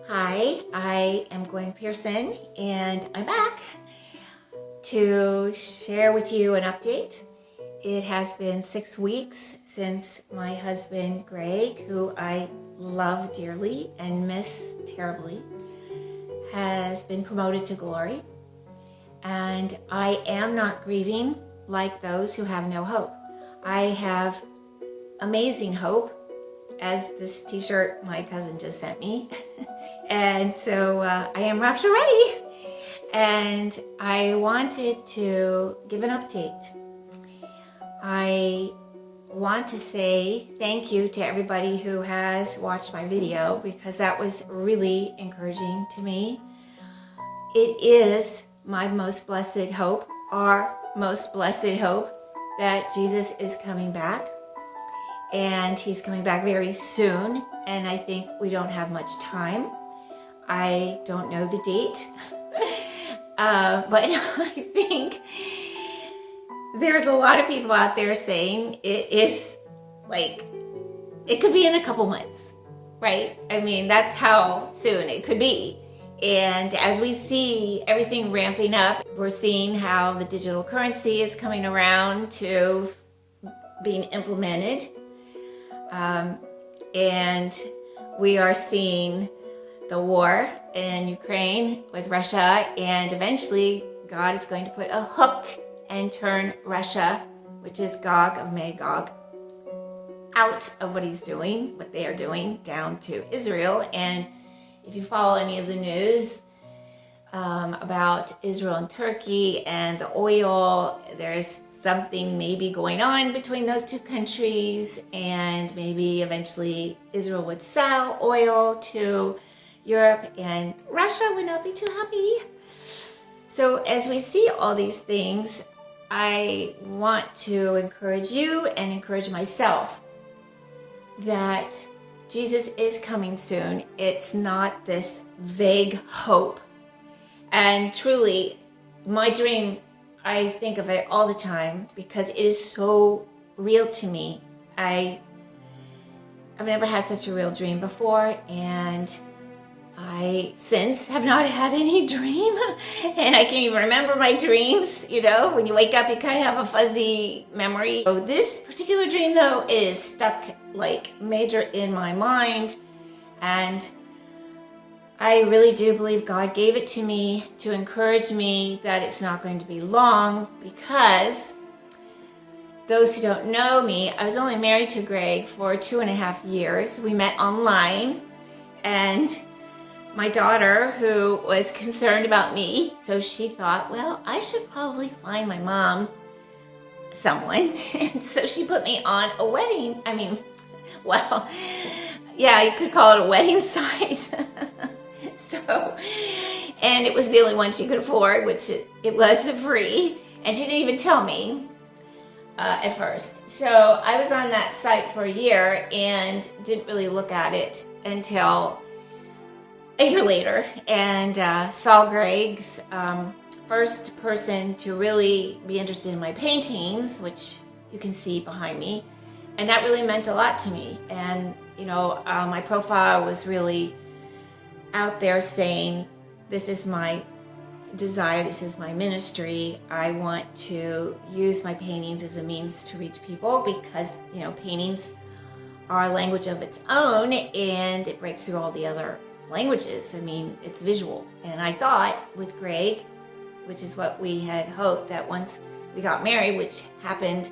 Hi, I am Gwen Pearson, and I'm back to share with you an update. It has been 6 weeks since my husband, Greg, who I love dearly and miss terribly, has been promoted to glory. And I am not grieving like those who have no hope. I have amazing hope, as this t-shirt my cousin just sent me. And so I am Rapture ready. And I wanted to give an update. I want to say thank you to everybody who has watched my video, because that was really encouraging to me. It is my most blessed hope, our most blessed hope, that Jesus is coming back. And he's coming back very soon, and I think we don't have much time. I don't know the date, but I think there's a lot of people out there saying it is like, it could be in a couple months, right? I mean, that's how soon it could be. And as we see everything ramping up, we're seeing how the digital currency is coming around to being implemented. And we are seeing the war in Ukraine with Russia, and eventually God is going to put a hook and turn Russia, which is Gog of Magog, out of what they are doing, down to Israel. And if you follow any of the news about Israel and Turkey and the oil, there's something maybe going on between those two countries, and maybe eventually Israel would sell oil to Europe and Russia would not be too happy. So as we see all these things, I want to encourage you and encourage myself that Jesus is coming soon. It's not this vague hope. And truly, my dream, I think of it all the time because it is so real to me. I've never had such a real dream before, and I since have not had any dream, and I can't even remember my dreams. You know, when you wake up, you kind of have a fuzzy memory. So this particular dream, though, is stuck like major in my mind, and I really do believe God gave it to me to encourage me that it's not going to be long, because those who don't know me, I was only married to Greg for 2.5 years. We met online, and my daughter, who was concerned about me, so she thought, well, I should probably find my mom someone. And so she put me on a wedding. Well, yeah, you could call it a wedding site. So, and it was the only one she could afford, which it was free. And she didn't even tell me at first. So I was on that site for a year and didn't really look at it until a year later, and saw Greg's first person to really be interested in my paintings, which you can see behind me. And that really meant a lot to me. And, you know, my profile was really out there saying, this is my desire, this is my ministry. I want to use my paintings as a means to reach people, because, you know, paintings are a language of its own, and it breaks through all the other languages. I mean, it's visual. And I thought with Greg, which is what we had hoped, that once we got married, which happened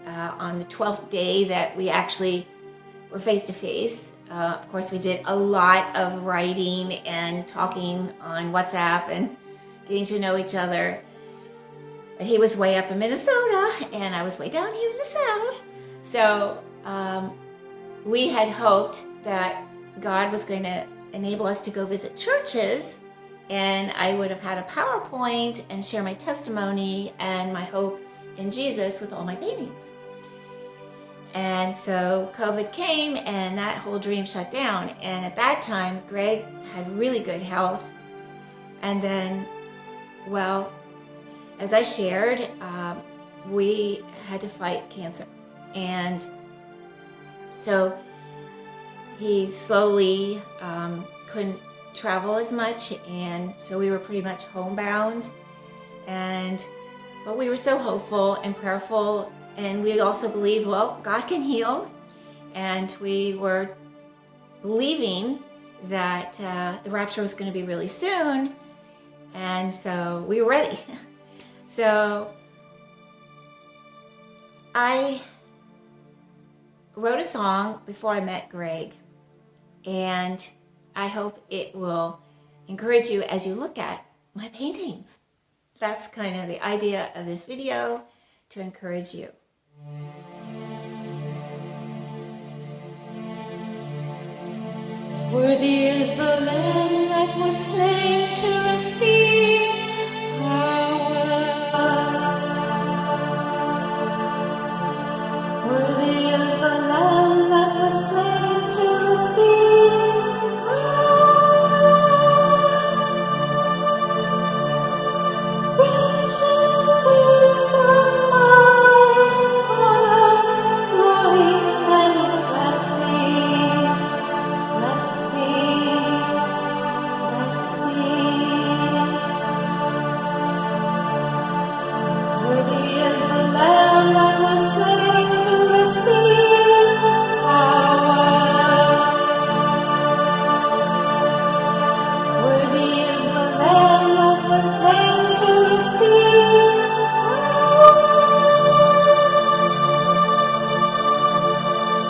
on the 12th day that we actually were face to face. Of course, we did a lot of writing and talking on WhatsApp and getting to know each other. But he was way up in Minnesota, and I was way down here in the South. So we had hoped that God was going to enable us to go visit churches, and I would have had a PowerPoint and share my testimony and my hope in Jesus with all my paintings. And so COVID came, and that whole dream shut down. And at that time, Greg had really good health. And then, well, as I shared, we had to fight cancer. And so he slowly couldn't travel as much, and so we were pretty much homebound. But we were so hopeful and prayerful, and we also believed, well, God can heal. And we were believing that the rapture was going to be really soon, and so we were ready. So I wrote a song before I met Greg, and I hope it will encourage you as you look at my paintings. That's kind of the idea of this video, to encourage you. Worthy is the Lamb that was slain to receive power. Worthy is the Lamb that was slain to receive power. Riches, wisdom, might, honor, glory, and blessing. Worthy is the Lamb that was slain to receive power. Worthy is the Lamb that was slain to receive power.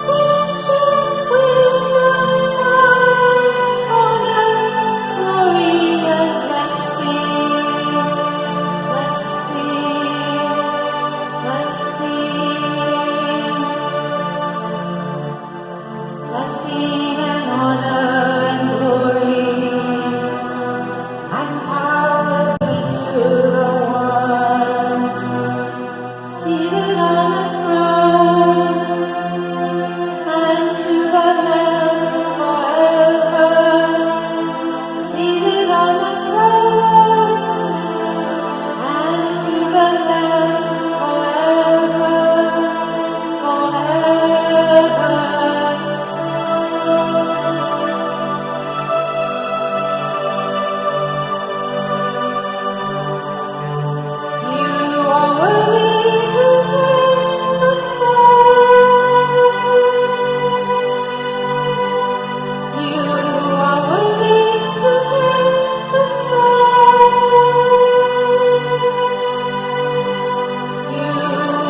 Riches, wisdom, might, honor, glory, and blessing. Blessing and honor and glory and power be to the one seated on the throne, and to the Lamb forever. Seated on the throne, and to the Lamb forever, forever. You are worthy to take the throne. You are worthy to take the throne. You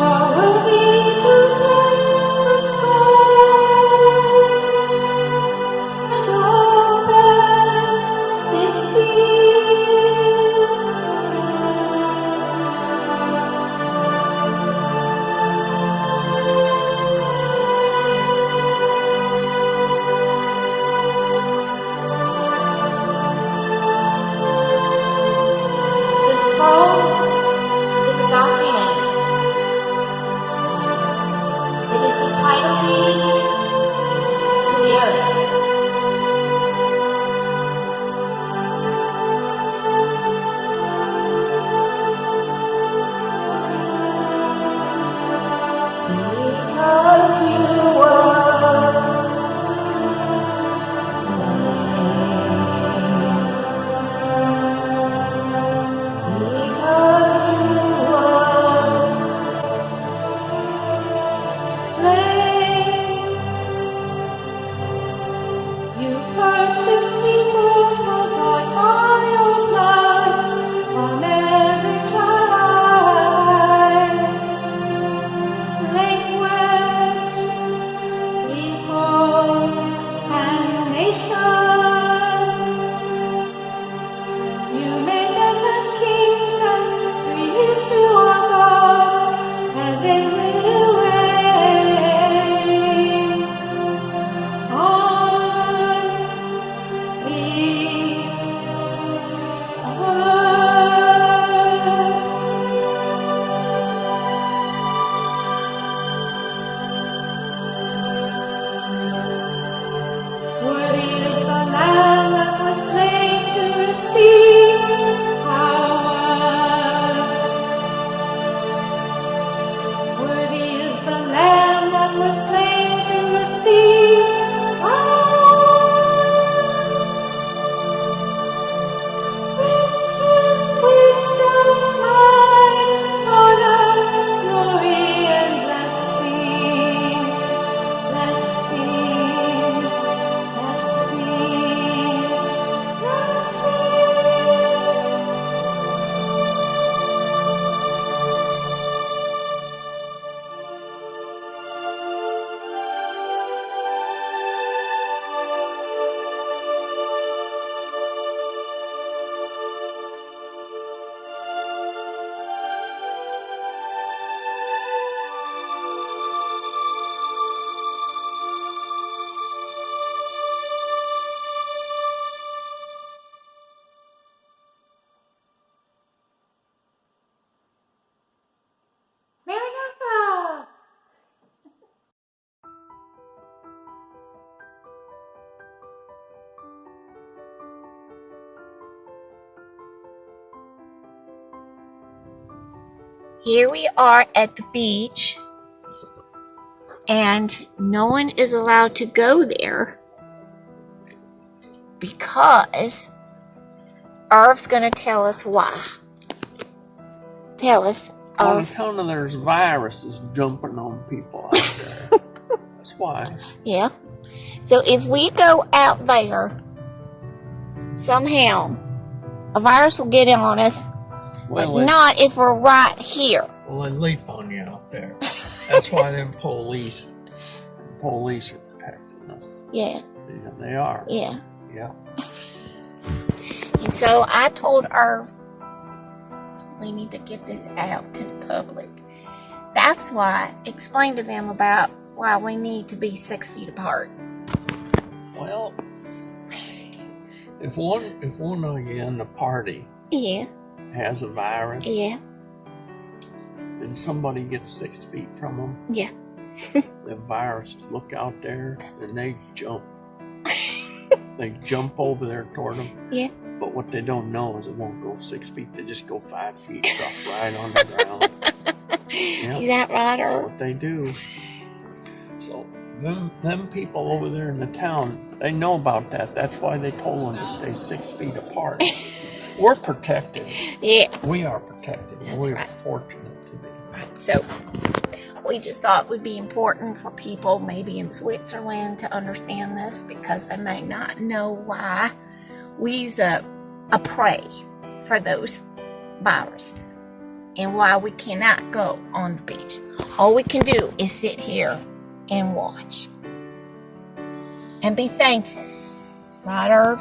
are worthy to take the throne and open its seals. The scroll is a document. It is the title deed to the earth. Because you were slain. Because you were slain. You purchased people for God by your blood from every tribe, language, people, and nation. You made them the kings and priests to our God, and they will reign on the Here we are at the beach, and no one is allowed to go there because Irv's going to tell us why. Tell us, On Irv. account of there's viruses jumping on people out there. That's why. Yeah. So if we go out there, somehow a virus will get on us, but not if we're right here. Well, they leap on you out there. That's why them police are protecting us. Yeah. Yeah, they are. Yeah. Yeah. And so I told Irv, we need to get this out to the public. That's why, explain to them about why we need to be 6 feet apart. Well, if one of you in the party has a virus and somebody gets 6 feet from them, the viruses look out there and they jump. They jump over there toward them. Yeah. But what they don't know is it won't go 6 feet. They just go 5 feet, drop right on the ground. Yep. Is that right, That's what they do. So them people over there in the town, they know about that. That's why they told them to stay 6 feet apart. We're protected. Yeah. We are protected. That's We're right. fortunate to be. Right. So we just thought it would be important for people maybe in Switzerland to understand this, because they may not know why we's a prey for those viruses and why we cannot go on the beach. All we can do is sit here and watch and be thankful. Right, Irv?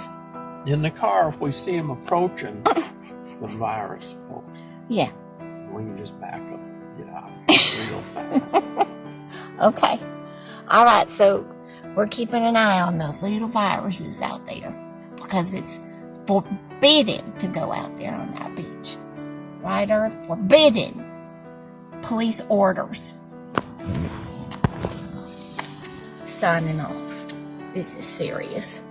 In the car, if we see them approaching the virus, folks, we can just back up and get out real fast. Okay. All right, so we're keeping an eye on those little viruses out there, because it's forbidden to go out there on that beach. Right, Irv? Forbidden. Police orders. Signing off. This is serious.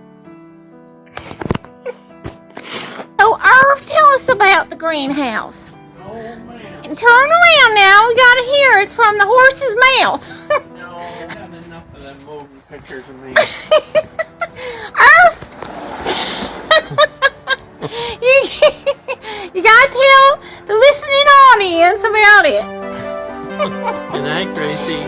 Oh, Irv, tell us about the greenhouse. Oh, man. And turn around now. We got to hear it from the horse's mouth. No, I've had enough of them moving pictures of me. Irv! you got to tell the listening audience about it. Good night, Gracie.